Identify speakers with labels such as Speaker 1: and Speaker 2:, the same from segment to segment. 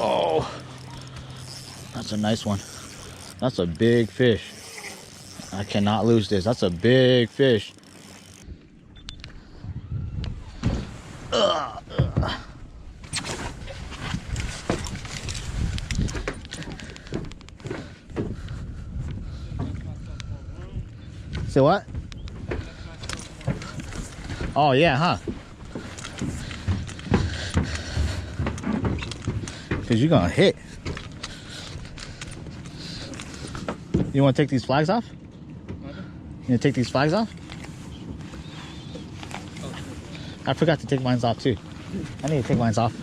Speaker 1: Oh, that's a nice one. That's a big fish. I cannot lose this. That's a big fish. Say what? Oh yeah, huh? Cause you're gonna hit. You wanna take these flags off? You gonna take these flags off? I forgot to take mine off too. I need to take mine off.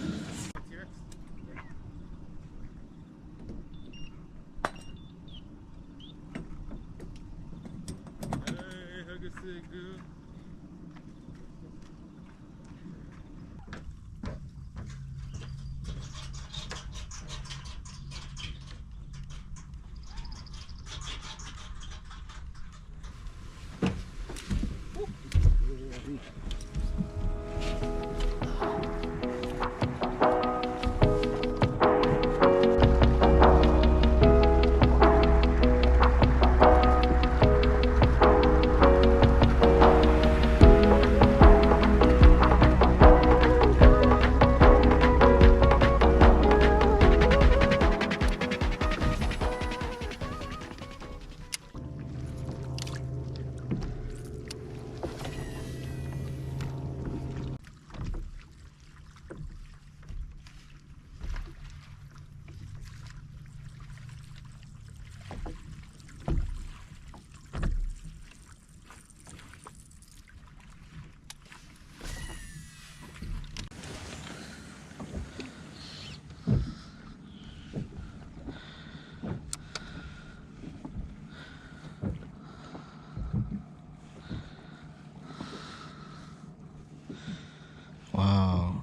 Speaker 1: Wow.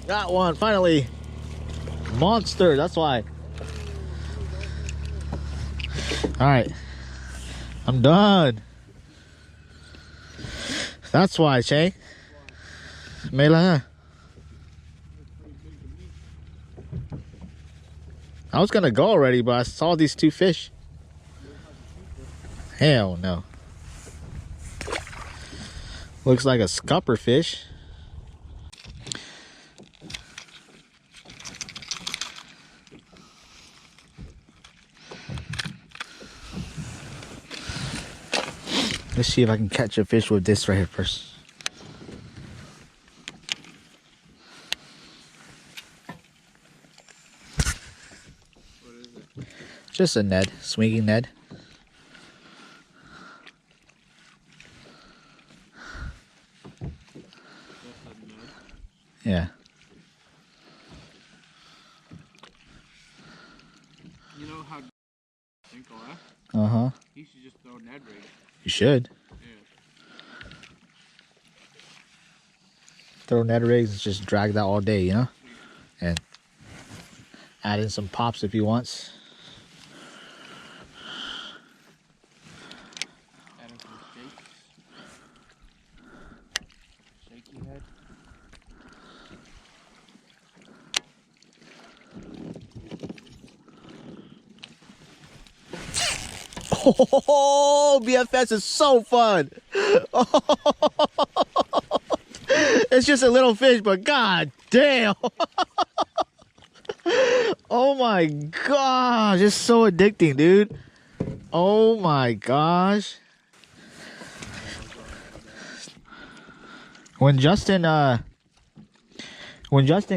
Speaker 1: Got one, finally. Monster, that's why. All right. I'm done. That's why, Che. Melones. I was gonna go already, but I saw these two fish. Hell no. Looks like a scupper fish. Let's see if I can catch a fish with this right here first.
Speaker 2: What is it?
Speaker 1: Just a Ned, swinging Ned. Yeah.
Speaker 2: You know how Tinkle,
Speaker 1: Uh-huh.
Speaker 2: he should just throw Ned rigs.
Speaker 1: You should.
Speaker 2: Yeah.
Speaker 1: Throw Ned rigs and just drag that all day, you know? And add in some pops if he wants.
Speaker 2: Add in some shakes. Shaky head.
Speaker 1: Oh, BFS is so fun. It's just a little fish, but god damn. Oh my gosh, it's so addicting, dude. Oh my gosh. When Justin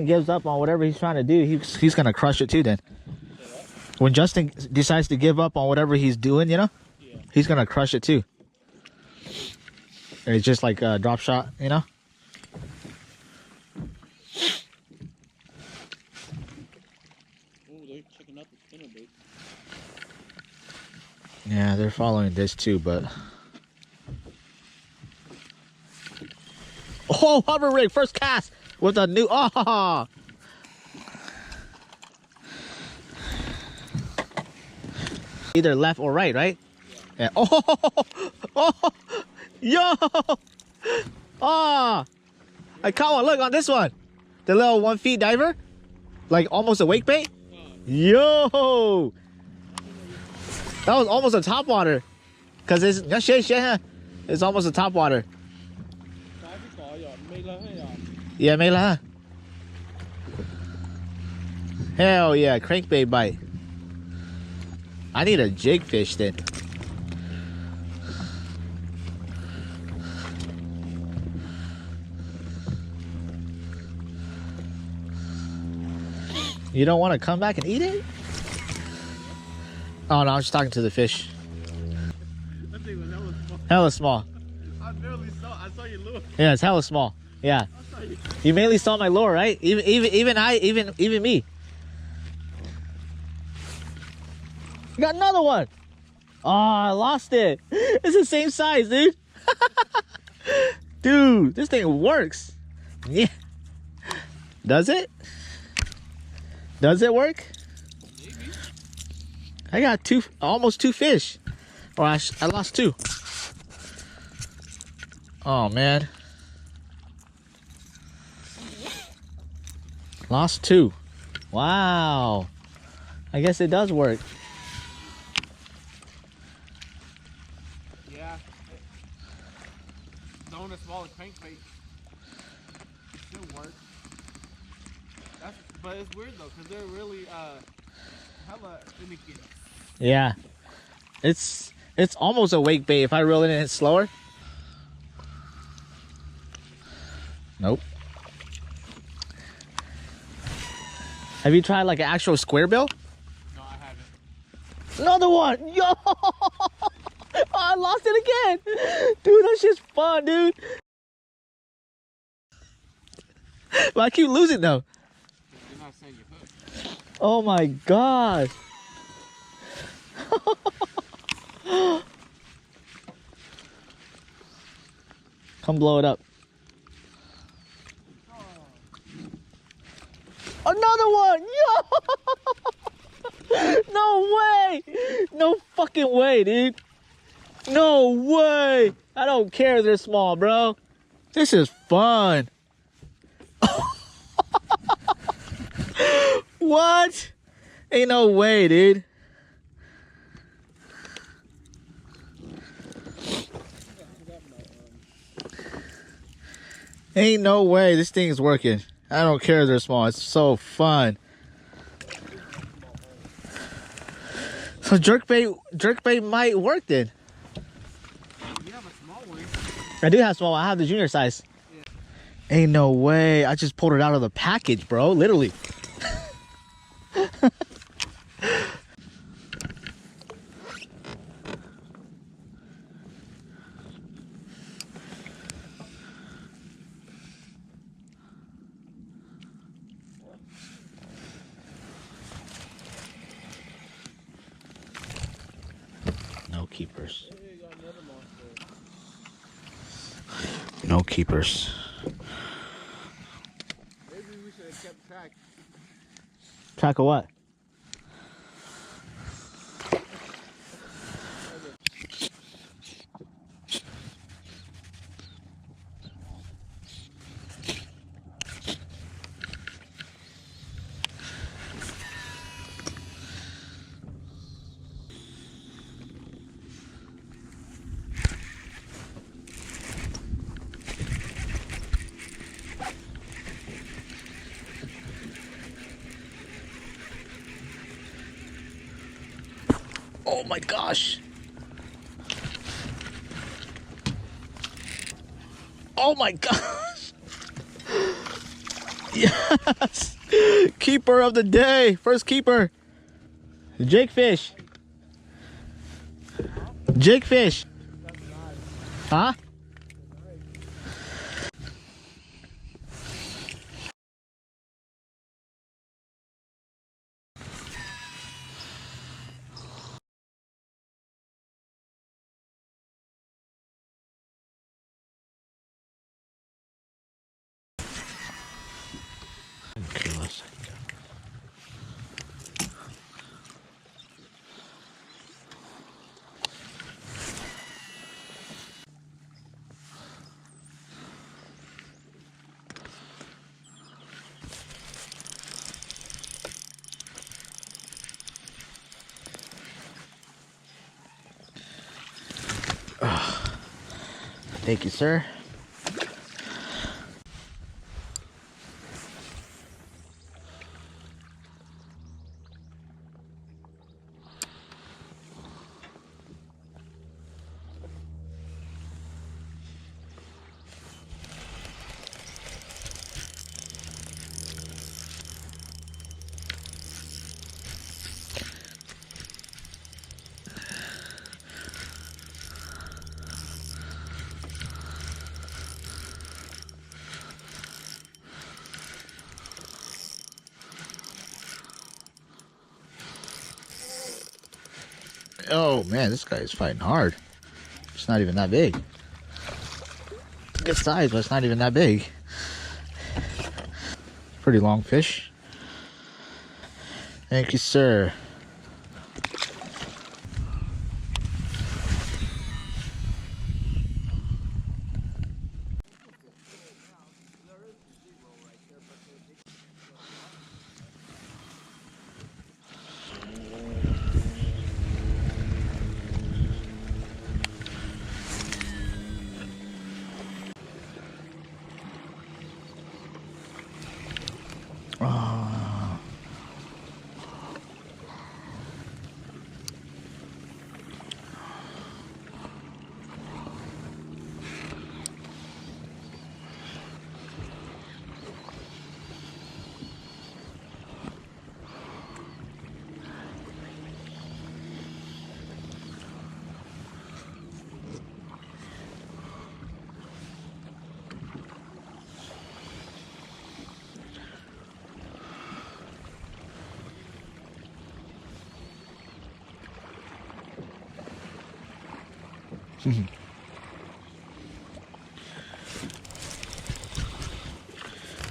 Speaker 1: gives up on whatever he's trying to do, he's gonna crush it too then. When Justin decides to give up on whatever he's doing, you know,
Speaker 2: Yeah.
Speaker 1: he's gonna crush it too. It's just like a drop shot, you know.
Speaker 2: Oh, they're checking out the spinnerbait.
Speaker 1: Yeah, they're following this too, but Whoa, hover rig, first cast with a new. Oh. Either left or right, right? Yeah. Oh, oh, yo. Oh, I caught one. Look on this one. The little 1 feet diver. Like almost a wake bait. Yo. That was almost a top water. Because it's almost a top water. Yeah, Mela. Hell yeah, crankbait bite. I need a jig fish then. You don't want to come back and eat it? Oh no, I was just talking to the fish.
Speaker 2: That thing was small.
Speaker 1: Hella small.
Speaker 2: I saw your lure.
Speaker 1: Yeah, it's hella small. Yeah. You mainly saw my lure, right? Even me. Got another one. Oh, I lost it. It's the same size, dude. Dude, this thing works. Yeah. Does it? Does it work?
Speaker 2: Maybe.
Speaker 1: I got almost two fish. Or I lost two. Oh, man. Lost two. Wow. I guess it does work.
Speaker 2: Yeah. Throwing a smaller crankbait still works. But it's weird though, because they're really hella finicky.
Speaker 1: Yeah. It's almost a wake bait if I reel it in slower. Nope. Have you tried like an actual square bill?
Speaker 2: No, I haven't.
Speaker 1: Another one! Yo! Oh, I lost it again! Dude, that shit's fun, dude. But I keep losing though.
Speaker 2: You're not saying you're hooked.
Speaker 1: Oh my gosh. Come blow it up. Another one! Yo! No way! No fucking way, dude. No way! I don't care if they're small, bro. This is fun. What? Ain't no way, dude. Ain't no way this thing's working. I don't care if they're small. It's so fun. So jerkbait might work then.
Speaker 2: You have a small one.
Speaker 1: I do have small. I have the junior size. Yeah. Ain't no way. I just pulled it out of the package, bro. Literally. No keepers. No keepers.
Speaker 2: Maybe we should have kept track.
Speaker 1: Track of what? Oh my gosh. Oh my gosh. Yes. Keeper of the day. First keeper. Jig fish. Jig fish. Huh? Thank you, sir. Oh man, this guy is fighting hard. It's not even that big. Good size, but it's not even that big. Pretty long fish. Thank you, sir.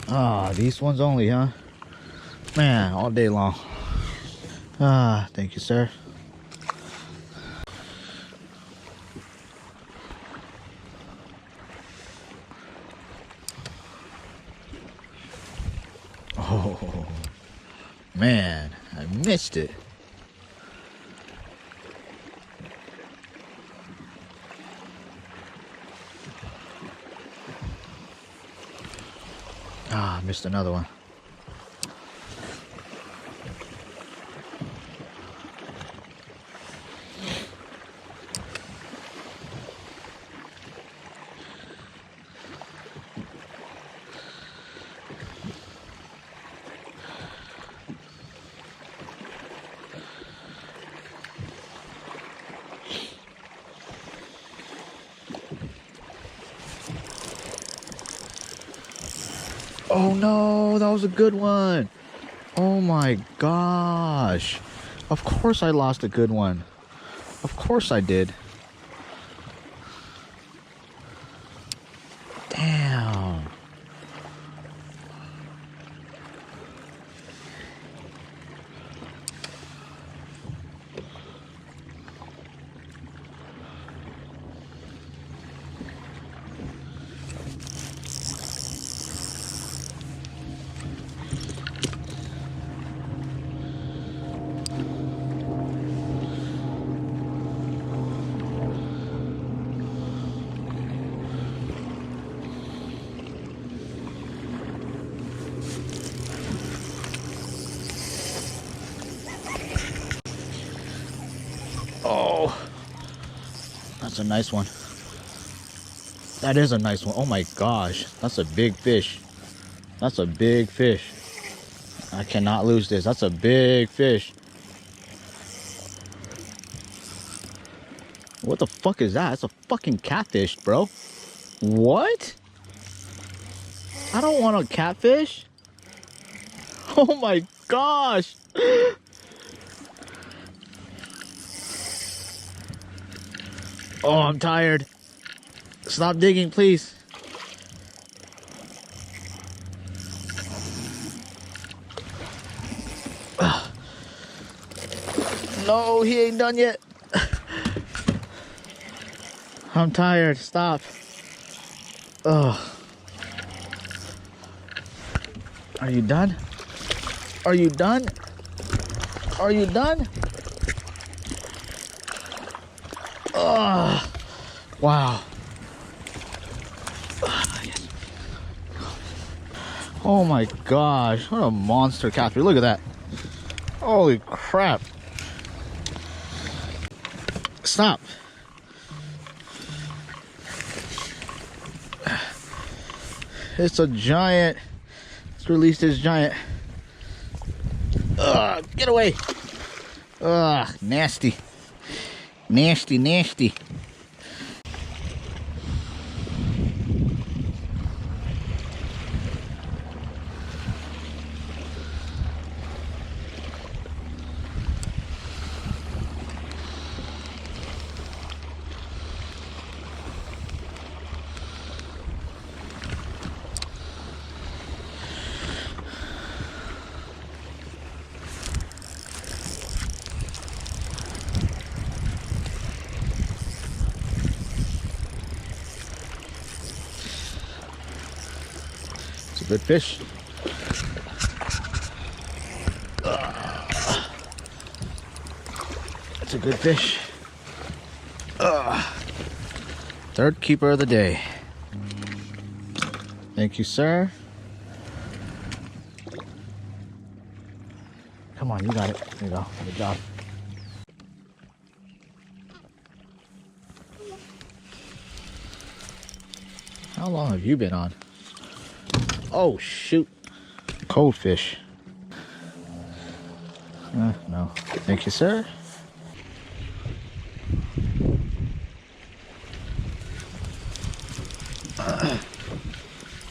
Speaker 1: Ah, these ones only, huh? Man, all day long. Ah, thank you, sir. Oh, man, I missed it. Ah, missed another one. Oh no, that was a good one. Oh my gosh. Of course I lost a good one. Of course I did. Damn. Oh, that's a nice one. That is a nice one. Oh my gosh, that's a big fish. That's a big fish. I cannot lose this. That's a big fish. What the fuck is that? It's a fucking catfish, bro. What? I don't want a catfish. Oh my gosh. Oh, I'm tired. Stop digging, please. No, he ain't done yet. I'm tired. Stop. Ugh. Are you done? Are you done? Are you done? Ugh. Wow. Oh my gosh, what a monster catfish. Look at that. Holy crap. Stop. It's a giant. Let's release this giant. Ugh, get away. Ugh, nasty. Nasty, nasty. Good fish. That's a good fish. Third keeper of the day. Thank you, sir. Come on, you got it. There you go. Good job. How long have you been on? Oh shoot, cold fish. No, thank you, sir.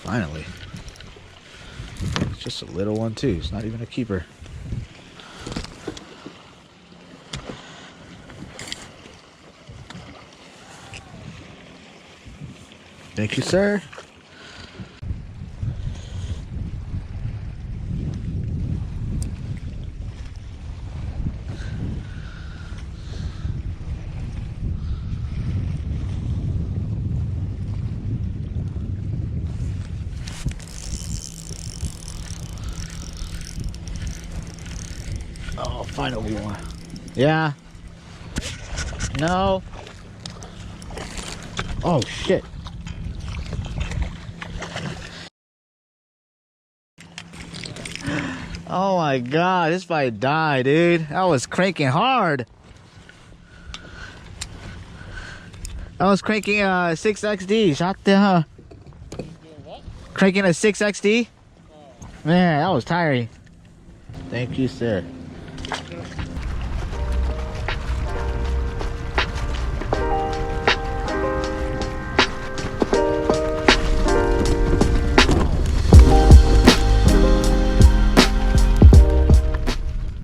Speaker 1: Finally, it's just a little one too. It's not even a keeper. Thank you, sir. Oh, finally one. Yeah. No. Oh, shit. Oh my god, this might die, dude. I was cranking hard. I was cranking a 6XD. Shot the cranking a 6XD. Man, that was tiring. Thank you, sir.